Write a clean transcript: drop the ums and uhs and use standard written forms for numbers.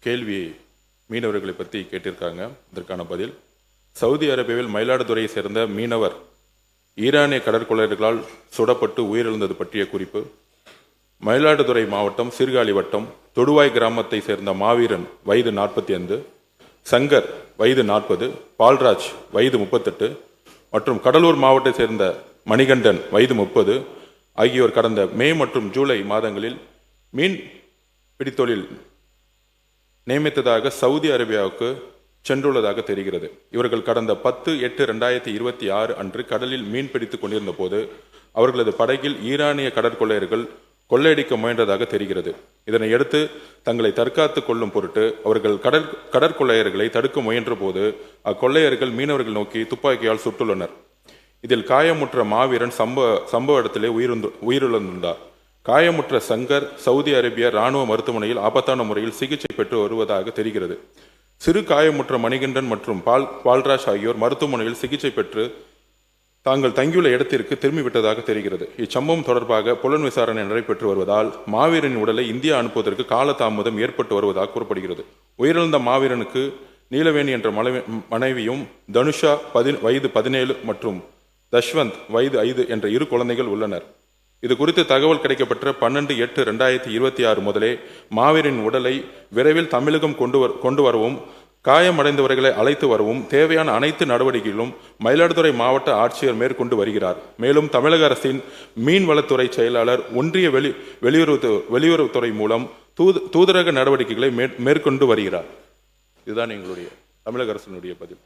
கேள்வி மீனவர்களை பற்றி கேட்டிருக்காங்க. இதற்கான பதில்: சவுதி அரேபியாவில் மயிலாடுதுறையை சேர்ந்த மீனவர் ஈரானிய கடற்கொள்ளையர்களால் சுடப்பட்டு உயிரிழந்தது பற்றிய குறிப்பு. மயிலாடுதுறை மாவட்டம் சீர்காழி வட்டம் தொடுவாய் கிராமத்தை சேர்ந்த மாவீரன் வயது 45, சங்கர் வயது 40, பால்ராஜ் வயது 38 மற்றும் கடலூர் மாவட்டத்தை சேர்ந்த மணிகண்டன் வயது 30 ஆகியோர் கடந்த மே மற்றும் ஜூலை மாதங்களில் மீன் பிடித்தொழில் நியமித்ததாக சவுதி அரேபியாவுக்கு சென்றுள்ளதாக தெரிகிறது. இவர்கள் கடந்த 10/8/2026 அன்று கடலில் மீன் பிடித்துக் கொண்டிருந்த போது அவர்களது படகில் ஈரானிய கடற்கொள்ளையர்கள் கொள்ளையடிக்க முயன்றதாக தெரிகிறது. இதனையடுத்து தங்களை தற்காத்துக் கொள்ளும் பொருட்டு அவர்கள் கடற்கொள்ளையர்களை தடுக்க முயன்ற போது அக்கொள்ளையர்கள் மீனவர்கள் நோக்கி துப்பாக்கியால் சுட்டுள்ளனர். இதில் காயமுற்ற மாவீரன் சம்பவ இடத்திலே உயிரிழந்துள்ளார். காயமுற்ற சங்கர் சவுதி அரேபிய இராணுவ மருத்துவமனையில் ஆபத்தான முறையில் சிகிச்சை பெற்று வருவதாக தெரிகிறது. சிறு காயமுற்ற மணிகண்டன் மற்றும் பால்ராஜ் ஆகியோர் மருத்துவமனையில் சிகிச்சை பெற்று தாங்கள் தங்கியுள்ள இடத்திற்கு திரும்பிவிட்டதாக தெரிகிறது. இச்சம்பவம் தொடர்பாக புலன் விசாரணை நடைபெற்று வருவதால் மாவீரனின் உடலை இந்தியா அனுப்புவதற்கு காலதாமதம் ஏற்பட்டு வருவதாக கூறப்படுகிறது. உயிரிழந்த மாவீரனுக்கு நீலவேணி என்ற மனைவியும் தனுஷா வயது 17 மற்றும் தஷ்வந்த் வயது 5 என்ற 2 குழந்தைகள் உள்ளனர். இது குறித்து தகவல் கிடைக்கப்பட்ட 12/8/2026 முதலே மாவீரனின் உடலை விரைவில் தமிழகம் கொண்டு வரவும் காயமடைந்தவர்களை அழைத்து வரவும் தேவையான அனைத்து நடவடிக்கைகளும் மயிலாடுதுறை மாவட்ட ஆட்சியர் மேற்கொண்டு வருகிறார். மேலும் தமிழக அரசின் மீன்வளத்துறை செயலாளர் ஒன்றிய வெளியுறவுத்துறை மூலம் தூதரக நடவடிக்கைகளை மேற்கொண்டு வருகிறார். இதுதான் எங்களுடைய தமிழக அரசினுடைய பதில்.